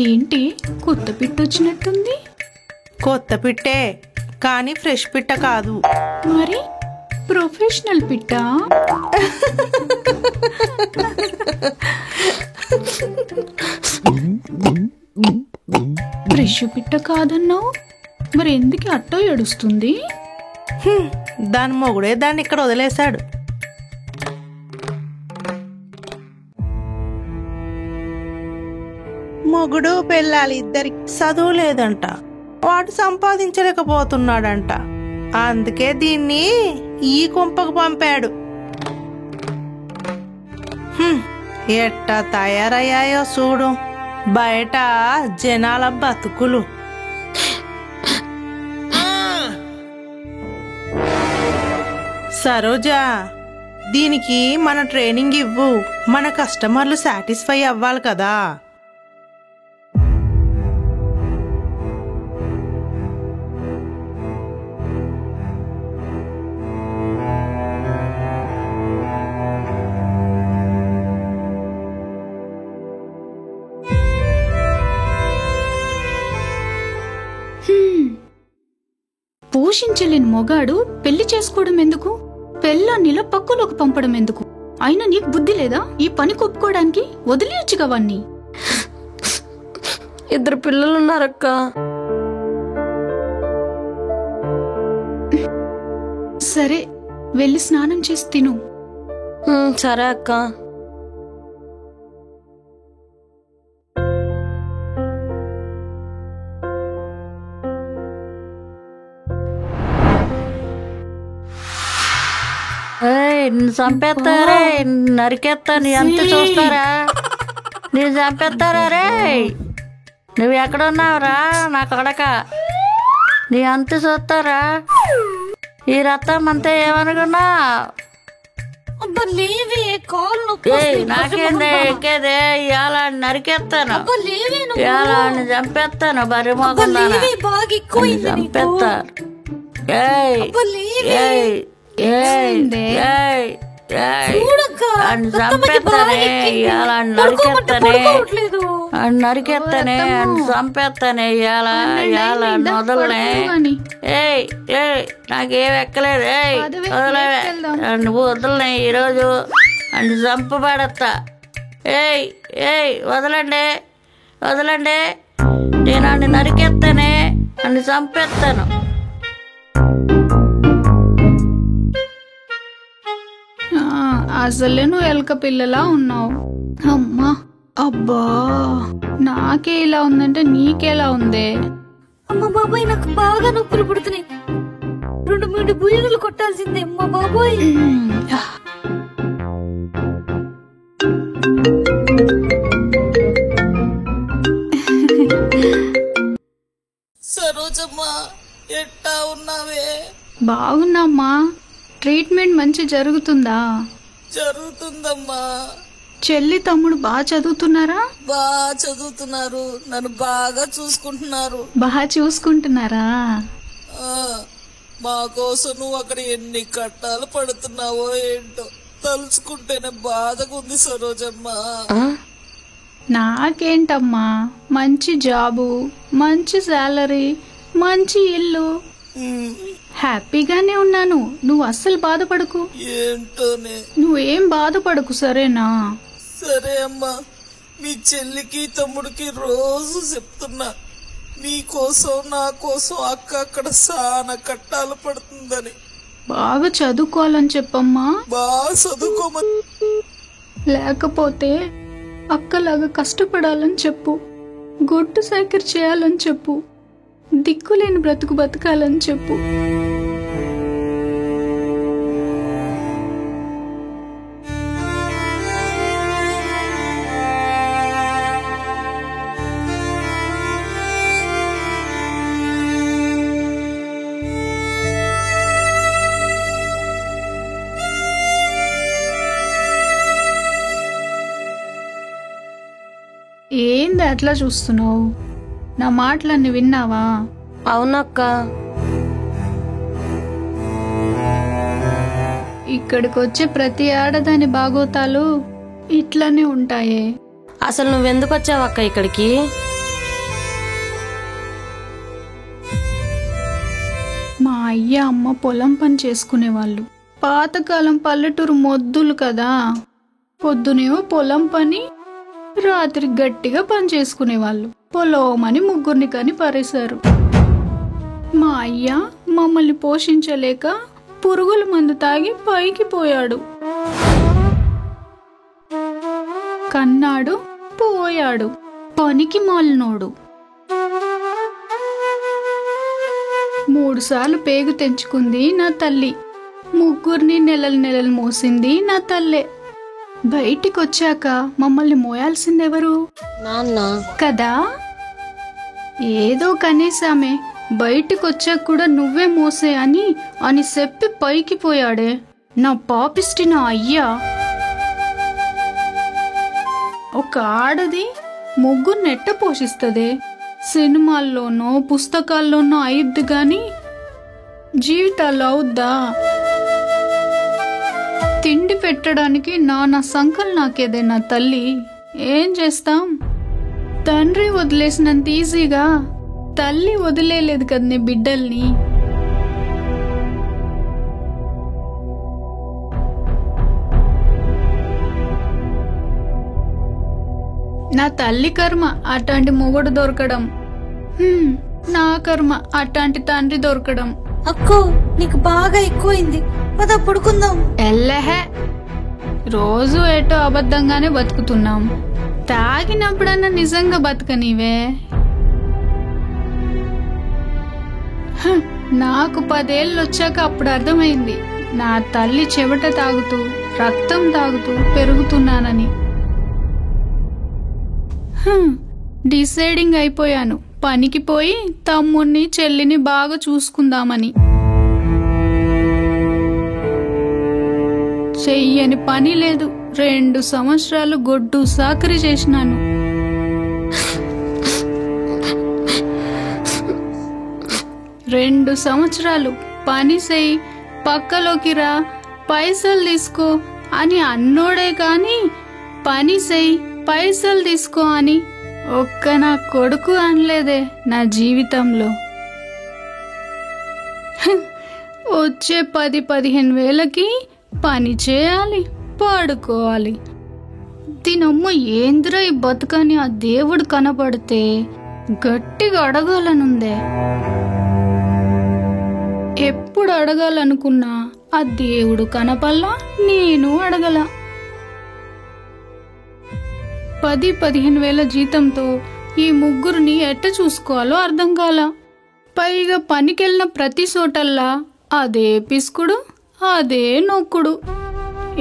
ఏంటి కొత్త పిట్ట వచ్చినట్టుంది? కొత్త పిట్టే కానీ ఫ్రెష్ పిట్ట కాదు. మరి ప్రొఫెషనల్ పిట్ట? ఫ్రెష్ పిట్ట కాదన్నావు, మరి ఎందుకు అట్టో ఏడుస్తుంది? దాని మొగుడే దాన్ని ఇక్కడ వదిలేశాడు. మొగుడు పెళ్ళాలి ఇద్దరికి చదువు లేదంట, వాడు సంపాదించలేకపోతున్నాడంట. అందుకే దీన్ని ఈ కొంపకు పంపాడు. ఎట్టా తయారయ్యాయో చూడు బయట జనాల బతుకులు. సరోజా, దీనికి మన ట్రైనింగ్ ఇవ్వు, మన కస్టమర్లు సాటిస్ఫై అవ్వాలి కదా. పోషించలేని మొగాడు పెళ్లి చేసుకోవడం ఎందుకు? పెళ్ళాన్నిలో పక్కలోకి పంపడం ఎందుకు? అయినా నీకు బుద్ధి లేదా ఈ పని కొప్పుకోవడానికి? వదిలేయచ్చుగా వాణ్ణి. 2 పిల్లలున్నారక్క. సరే వెళ్ళి స్నానం చేసి తిను. సరే అక్క. చంపేస్తారా, నరికేస్తా. నీ అంత చూస్తారా, నీ చంపేస్తారా రే. నువ్వు ఎక్కడున్నావురా నా కొడక? నీ అంత చూస్తారా? ఈ రక్తం అంతా ఏమనుకున్నా? నాకేందే ఎక్కేదే? ఇవాళ నరికేస్తాను, ఇవాళ చంపేస్తాను. బరి మోకుండా చంపేస్తా. చంపేస్తానే, ఇవాళ నరికేస్తానే, చంపేస్తానే. ఇవాళ వదలనే. నాకేం ఎక్కలేదు. వదలవే, నువ్వు వదలనే. ఈరోజు అని చంపబడతా. వదలండి, వదలండి. నేను అన్ని నరికేస్తానే, అన్ని చంపేస్తాను. అసలే నువ్వు ఎలక పిల్లలా ఉన్నావు. అమ్మా, అబ్బా, నాకే ఇలా ఉందంటే నీకేలా ఉందే? అమ్మ బాబాయ్, నాకు బాగా నొప్పులు పుడుతున్నాయి. 2-3 బుయ్యలు కొట్టాల్సిందే అమ్మ బాబాయ్. సరోజమ్మా, ఎట్టా ఉన్నావే? బాగున్నామ్మా. ట్రీట్మెంట్ మంచి జరుగుతుందా? జరుగుతుందమ్మా. చెల్లి తమ్ముడు బాగా చదువుతున్నారా? బాగా చదువుతున్నారు, నన్ను బాగా చూసుకుంటున్నారు. బాగా చూసుకుంటున్నారా? మా కోసం నువ్వు అక్కడ ఎన్ని కట్టాలు పడుతున్నావో ఏంటో తలుచుకుంటేనే బాధగా ఉంది సరోజమ్మా. నాకేంటమ్మా, మంచి జాబు, మంచి శాలరీ, మంచి ఇల్లు, హ్యాపీగానే ఉన్నాను. నువ్వు అస్సలు బాధపడకు. ఏంటోనే, నువ్వేం బాధపడకు, సరేనా? సరే అమ్మా. మీ చెల్లికి తమ్ముడికి రోజు చెప్తున్నా, మీకోసం నా కోసం అక్క అక్కడ చాలా కట్టాలు పడుతుందని. బాగా చదువుకోవాలని చెప్పమ్మా. బాగా చదువుకోమని, లేకపోతే అక్కలాగా కష్టపడాలని చెప్పు. గొడ్డు సైకిల్ చేయాలని చెప్పు. దిక్కులేని బ్రతుకు బతకాలని చెప్పు. ఏంది అట్లా చూస్తున్నావు? నా మాటలన్నీ విన్నావా? అవునక్క. ఇక్కడికి వచ్చే ప్రతి ఆడదాని బాగోతాలు ఇట్లానే ఉంటాయే. అసలు నువ్వెందుకు వచ్చావక్క ఇక్కడికి? అయ్య అమ్మ పొలం పని చేసుకునేవాళ్ళు. పాతకాలం పల్లెటూరు మొద్దులు కదా, పొద్దునేమో పొలం పని, రాత్రి గట్టిగా పని చేసుకునేవాళ్ళు. పొలమని ముగ్గురిని కని పారేశారు. మా అయ్య మమ్మల్ని పోషించలేక పురుగుల మందు తాగి పైకి పోయాడు. కన్నాడు పోయాడు, పనికి మాలినోడు. 3 సార్లు పేగు తెంచుకుంది నా తల్లి. ముగ్గురిని నెలలు మోసింది నా తల్లే. బయటికొచ్చాక మమ్మల్ని మోయాల్సిందెవరు? నాన్న. కదా, ఏదో కనీసమే బయటికొచ్చాక కూడా నువ్వే మోసే అని చెప్పి పైకి పోయాడే నా పాపిష్టి నా అయ్యా. ఒక ఆడది ముగ్గురు నెట్ట పోషిస్తదే? సినిమాల్లోనో పుస్తకాల్లోనో అయిద్ది గాని జీవితాల్లో అవుద్దా? తిండి పెట్టడానికి నా సంకల్ నాకేదే నా తల్లి. ఏం చేస్తాం? తండ్రి వదిలేసినంత ఈజీగా తల్లి వదిలేలేదు కదా నీ బిడ్డల్ని. నా తల్లి కర్మ అట్లాంటి మొగుడు దొరకడం, నా కర్మ అట్లాంటి తండ్రి దొరకడం. అక్కో నీకు బాగా ఎక్కువైంది, పద పడుకుందాం. ఎల్లహే, రోజు ఏటో అబద్ధంగానే బతుకుతున్నాం. తాగినప్పుడన్నా నిజంగా బతకనివే. నాకు 10 ఏళ్ళు వచ్చాక అప్పుడు అర్థమైంది నా తల్లి చెమట తాగుతూ రక్తం తాగుతూ పెరుగుతున్నానని. డిసైడింగ్ అయిపోయాను, పనికి పోయి తమ్ముణ్ణి చెల్లిని బాగా చూసుకుందామని. చెయ్యని పని లేదు. 2 సంవత్సరాలు గొడ్డు సాకరీ చేసినాను. రెండు సంవత్సరాలు పని చెయ్యి, పక్కలోకి రా, పైసలు తీసుకో అని అన్నోడే కాని పని చెయ్యి పైసలు తీసుకో అని ఒక్క నా కొడుకు అనలేదే నా జీవితంలో. వచ్చే 10-15 వేలకి పని చేయాలి, పాడుకోవాలి. దీనమ్మ ఏంద్ర ఈ బతుకని ఆ దేవుడు కనపడితే గట్టిగా అడగాలనుందే. ఎప్పుడు అడగాలనుకున్నా ఆ దేవుడు కనపల్లా, నేను అడగల. 10-15 వేల జీతంతో ఈ ముగ్గురిని ఎట్ట చూసుకోవాలో అర్థం కాల. పైగా పనికెళ్ళిన ప్రతి చోటల్లా అదే పిసుకుడు, అదే నొక్కుడు.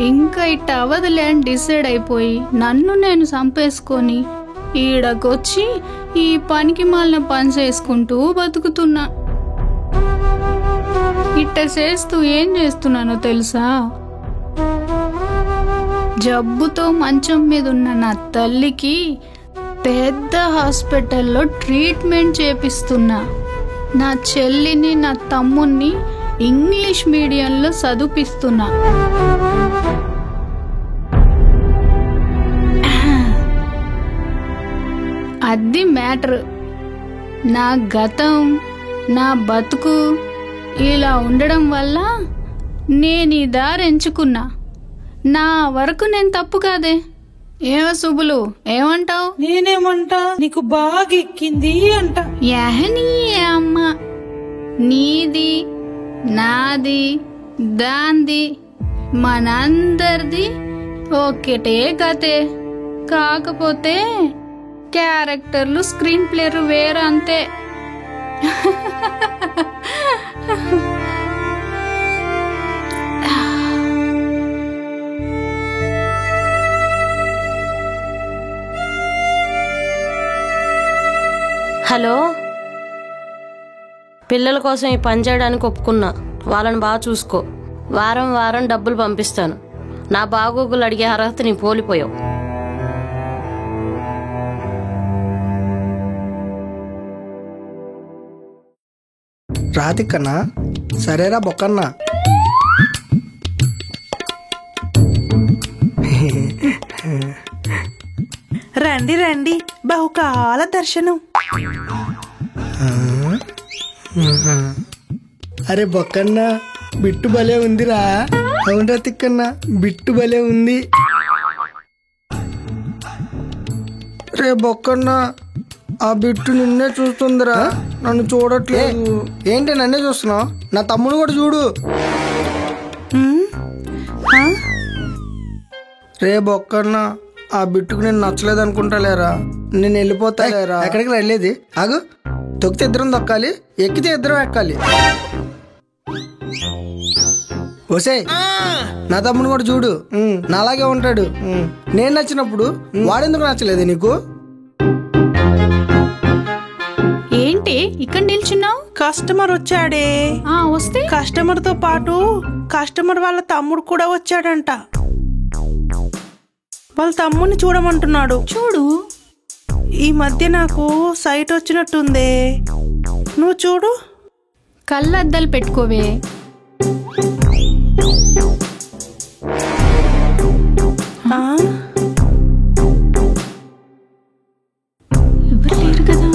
ఇంకా ఇట్ట అవదలే అని డిసైడ్ అయిపోయి నన్ను నేను చంపేసుకొని ఈడకొచ్చి ఈ పనికి మాలిన పని చేసుకుంటూ బతుకుతున్నా. ఇట్ట చేస్తూ ఏం చేస్తున్నానో తెలుసా? జబ్బుతో మంచం మీద ఉన్న నా తల్లికి పెద్ద హాస్పిటల్లో ట్రీట్మెంట్ చేపిస్తున్నా. నా చెల్లిని నా తమ్ముణ్ణి ఇంగ్లీష్ మీడియంలో చదివిస్తున్నా. అది మ్యాటర్. నా గతం, నా బతుకు ఇలా ఉండడం వల్ల నేను ఈ దారి ఎంచుకున్నా. నా వరకు నేను తప్పు కాదే. ఏమో సుబ్బులు, ఏమంటావు? నేనేమంటా, నీకు బాగా ఎక్కింది అంట. యహనీ అమ్మ, నీది నాది దాంది మనందరిది ఒకటే కథే. కాకపోతే క్యారెక్టర్లు స్క్రీన్ ప్లేలు వేరే అంతే. హలో, పిల్లల కోసం ఈ పని చేయడానికి ఒప్పుకున్నా. వాళ్ళని బాగా చూసుకో. వారం వారం డబ్బులు పంపిస్తాను. నా బాగోగులు అడిగే అర్హత నీ పోలిపోయావు. రాతిక్కన్నా, సరేరా బొక్కన్నా. రండి రండి, బహుకాల దర్శనం. అరే బొక్కన్న బిట్టు భలే ఉందిరా. అవునరా తిక్కన్న, బిట్టు భలే ఉంది. రే బొక్కన్న, ఆ బిట్టు నిన్నే చూస్తుందిరా, నన్ను చూడట్లేదు. ఏంటి నన్నే చూస్తున్నావు? నా తమ్ముడు కూడా చూడు. రే బొక్కన్న, ఆ బిట్టుకు నేను నచ్చలేదు అనుకుంటాలేరా, నేను వెళ్ళిపోతాలేరా. ఎక్కడికి వెళ్ళేది? ఆగు, తొక్కితే ఇద్దరం దొక్కాలి, ఎక్కితే ఇద్దరం ఎక్కాలి. ఓసే, నా తమ్ముడు కూడా చూడు, నాలాగే ఉంటాడు. నేను నచ్చినప్పుడు వాడెందుకు నచ్చలేదు నీకు? ఏంటి ఇక్కడ నిల్చున్నావు? కస్టమర్ వచ్చాడే. వస్తే కస్టమర్ తో పాటు కస్టమర్ వాళ్ళ తమ్ముడు కూడా వచ్చాడంట. వాళ్ళ తమ్ముడిని చూడమంటున్నాడు. చూడు. ఈ మధ్య నాకు సైట్ వచ్చినట్టుందే, నువ్వు చూడు. కళ్ళద్దాలు పెట్టుకోవే. ఎవరు లేరు కదా.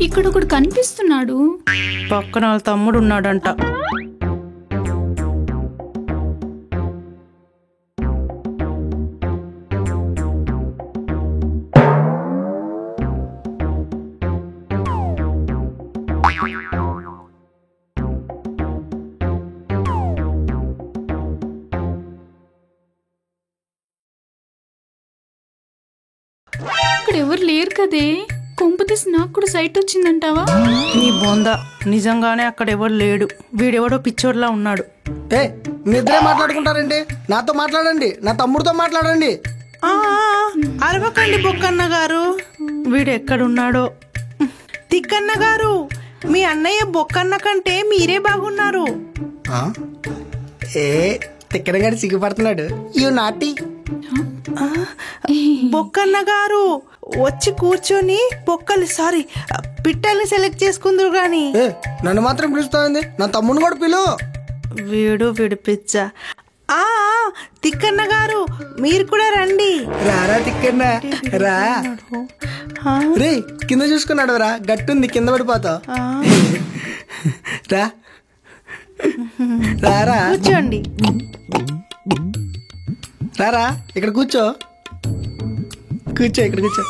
ఇక్కడ ఒకడు కనిపిస్తున్నాడు. పక్కన వాళ్ళ తమ్ముడు ఉన్నాడంట. ఇక్కడ ఎవరు లేరు కదే. కొంపతీసి నాకు కూడా సైట్ వచ్చిందంటావా? నీ బొంద, నిజంగానే అక్కడ ఎవరు లేడు. వీడెవడో పిచ్చోడ్లా ఉన్నాడు. ఏ, మీ ఇద్దరే మాట్లాడుకుంటారండి? నాతో మాట్లాడండి, నా తమ్ముడితో మాట్లాడండి. అరవకండి బొక్కన్న గారు, వీడు ఎక్కడున్నాడో. తిక్కన్న గారు, మీ అన్నయ్య బొక్కన్న కంటే మీరే బాగున్నారు. ఏ తిక్కన గారు సిగ్గుపడుతున్నాడు. యు నాటి. బొక్కన్న గారు వచ్చి కూర్చొని పిట్టల్ని సెలెక్ట్ చేసుకుందరు గాని. నన్ను మాత్రం పిలుస్తాంది, నా తమ్ముడు కూడా పిలు. వీడు పిచ్చ. తిక్కన్న గారు మీరు కూడా రండి. రారా తిక్కన్న రా. రే కింద చూసుకున్నాడు రా, గట్టుంది, కింద పడిపోతావు. రా రారా, కూర్చోండి. రారా ఇక్కడ కూర్చో, ఇక్కడ కూర్చో.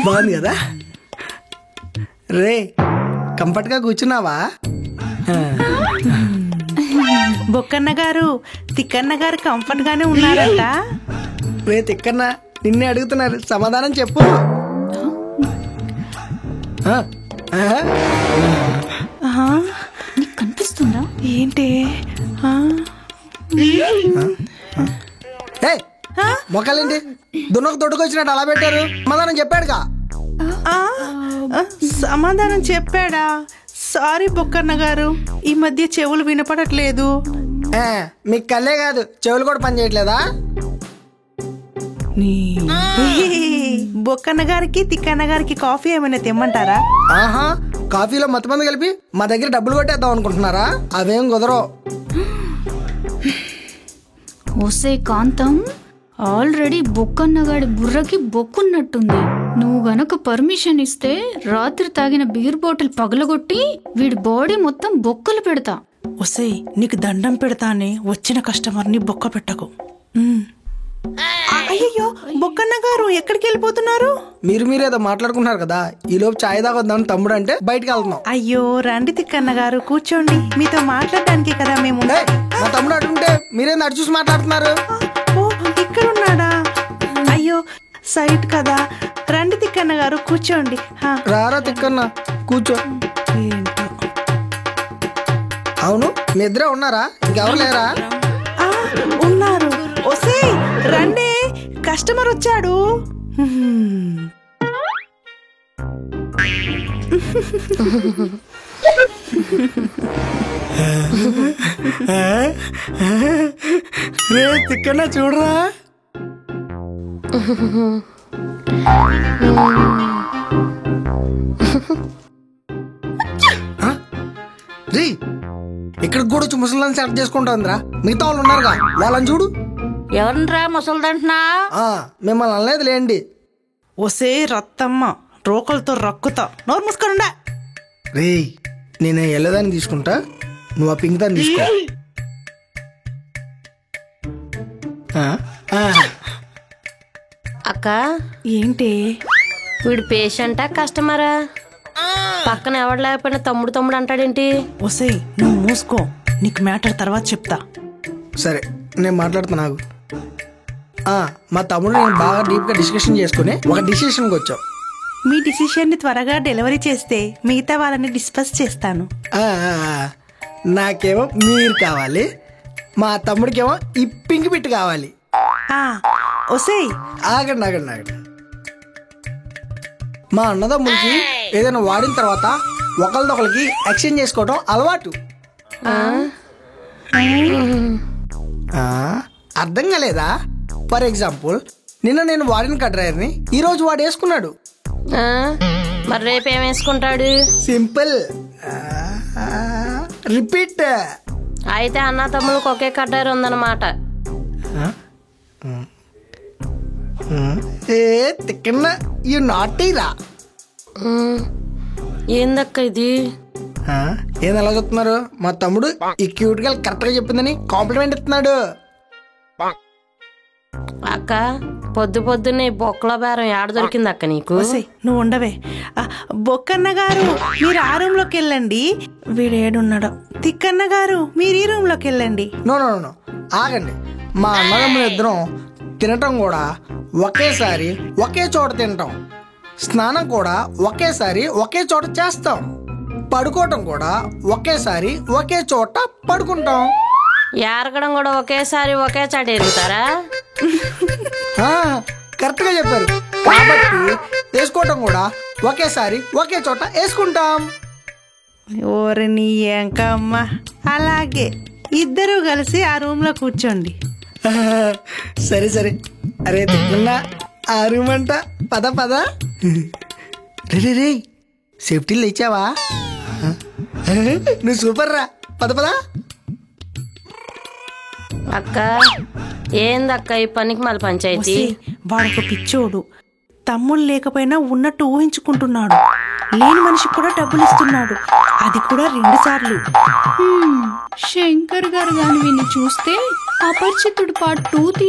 బాగుంది కదా రే, కంఫర్ట్ గా కూర్చున్నావా? బొక్కన్న గారు, తిక్కన్న గారు కంఫర్ట్ గానే ఉన్నారంట. రే తిక్కన్న, నిన్నే అడుగుతున్నారు, సమాధానం చెప్పు. నీకు కనిపిస్తుందా ఏంటి? మొక్కలేంటి దున్నకు తొడుకొచ్చినట్టు అలా పెట్టారు? సమాధానం చెప్పాడుగా. సమాధానం చెప్పాడా? సారీ బొక్కన్న గారు, ఈ మధ్య చెవులు వినపడట్లేదు. మీకు కళ్ళే కాదు, చెవులు కూడా పని చేయట్లేదా? బొక్కన్న గారికి తిక్కన్న గారికి కాఫీ ఏమైనా తెమ్మంటారా? ఆహా, కాఫీలో మత్తమంది కలిపి మా దగ్గర డబ్బులు కొట్టేద్దాం అనుకుంటున్నారా? అవేం కుదరవు. ఓసే కాంతం, ఆల్రెడీ బొక్కన్నగాడి బుర్రకి బొక్కున్నట్టుంది. నువ్వు గనక పర్మిషన్ ఇస్తే రాత్రి తాగిన బీర్ బాటిల్ పగలగొట్టి వీడి బాడీ మొత్తం బొక్కలు పెడతా. ఒసేయ్, నీకు దండం పెడతానే, వచ్చిన కస్టమర్ని బొక్క పెట్టకు. అయ్యో బొక్కన్న గారు, ఎక్కడికి వెళ్ళిపోతున్నారు? మీరేదో మాట్లాడుకుంటున్నారు కదా, ఈ లోపు చాయ్ తాగొద్దామని తమ్ముడు అంటే బయటకు వెళ్తున్నాం. అయ్యో రండి తిక్కన్న గారు, కూర్చోండి, మీతో మాట్లాడడానికి కదా మేము. మా తమ్ముడు అడుగుంటే మీరేం అటు చూసి మాట్లాడుతున్నారు? ఓ ఇక్కడ ఉన్నాడా? అయ్యో సైట్ కదా, రండి తిక్కన్న గారు కూర్చోండి. రారా తిక్కన్న కూర్చో. అవును, మీ ఇద్దరే ఉన్నారా? ఇంకెవరు లేరా? ఉన్నారు. ఒసేయ్ రండి, కస్టమర్ వచ్చాడు. రే తిక్కన్న చూడరా. రే ఇక్కడ కూడా వచ్చి ముసలిని సెలెక్ట్ చేసుకుంటుందిరా. మిగతా వాళ్ళు ఉన్నారుగా, వాళ్ళని చూడు. ఎవరినరా ముసలిదంటున్నా? మిమ్మల్ని అనలేదు లేండి, ఒసే రత్తమ్మ రోకలతో రక్కుతా నోరు మూసుకొనుండా. రేయ్ నేను ఎల్లదాన్ని తీసుకుంటా, నువ్వు ఆ పింక్ దాన్ని తీసుకో. ఆ, ఆ. అక్క ఏంటి వీడు పేషెంటా కస్టమరా? పక్కన ఎవడు లేకపోయినా తమ్ముడు తమ్ముడు అంటాడేంటి? ఒసే నువ్వు మూసుకో, నీకు మ్యాటర్ తర్వాత చెప్తా. సరే నేను మాట్లాడుతున్నా ఆగు. మా తమ్ముడు నేను బాగా డీప్గా డిస్కషన్ చేసుకుని ఒక డిసిషన్కి వచ్చాం. మీ డిసిషన్ని త్వరగా డెలివరీ చేస్తే మిగతా వాళ్ళని డిస్కస్ చేస్తాను. నాకేమో మీరు కావాలి, మా తమ్ముడికేమో ఈ పింక్ బిట్ కావాలి. ఒసేయ్ ఆగండి ఆగండి ఆగండి. మా అన్నదమ్ముడికి ఏదైనా వాడిన తర్వాత ఒకరిదొకరికి ఎక్స్చేంజ్ చేసుకోవడం అలవాటు. అర్థం కాలేదా? ఫర్ ఎగ్జాంపుల్ నిన్న నేను వాడిన కడ్రైర్ని ఈ రోజు వాడు వేసుకున్నాడు. మరి రేపు ఏం వేసుకుంటాడు? సింపుల్. రిపీట్. అయితే అన్న తమ్ముళ్ళకి ఒకే కడ్డారు ఉందన్నమాట. తిక్కన్న యు నాటీరా. ఏందక్క ఇది? ఏం ఎలా చెప్తున్నారు? మా తమ్ముడు ఈ క్యూట్ గా కరెక్ట్ గా చెప్పిందని కాంప్లిమెంట్ ఇస్తున్నాడు. అక్క పొద్దు పొద్దున్నే బొక్కల బేరం ఏడ దొరికింది అక్క నీకు? నువ్వు ఉండవే. బొక్కన్న గారు మీరు ఆ రూమ్ లోకి వెళ్ళండి, వీడేడున్నాడో. తిక్కన్న గారు మీరు ఈ రూమ్ లోకి వెళ్ళండి. నో నో నో ఆగండి. మా అన్నదమ్ములు ఇద్దరం తినటం కూడా ఒకేసారి ఒకే చోట తింటాం, స్నానం కూడా ఒకేసారి ఒకే చోట చేస్తాం, పడుకోవటం కూడా ఒకేసారి ఒకే చోట పడుకుంటాం. ఏరగడం కూడా ఒకేసారి ఒకే చాట ఎరుగుతారా? కరెక్ట్ గా చెప్పారు. కాబట్టి వేసుకోవటం కూడా ఒకేసారి ఒకే చోట వేసుకుంటాం. ఓరని ఎంకమ్మ. అలాగే ఇద్దరు కలిసి ఆ రూమ్ లో కూర్చోండి. సరే సరే. అరే తిన్నా ఆ రూమ్ అంట. పద పద. రే రే సేఫ్టీలు ఇచ్చావా? నువ్వు సూపర్ రా. పద పద. అక్క ఏందక్క ఈ పనికి మళ్ళీ పంచాయతీ? వాడొక పిచ్చోడు, తమ్ముళ్ళు లేకపోయినా ఉన్నట్టు ఊహించుకుంటున్నాడు. లేని మనిషికి కూడా డబ్బులు ఇస్తున్నాడు, అది కూడా 2 సార్లు. శంకర్ గారు గాని విని చూస్తే అపరిచితుడు పార్ట్ 2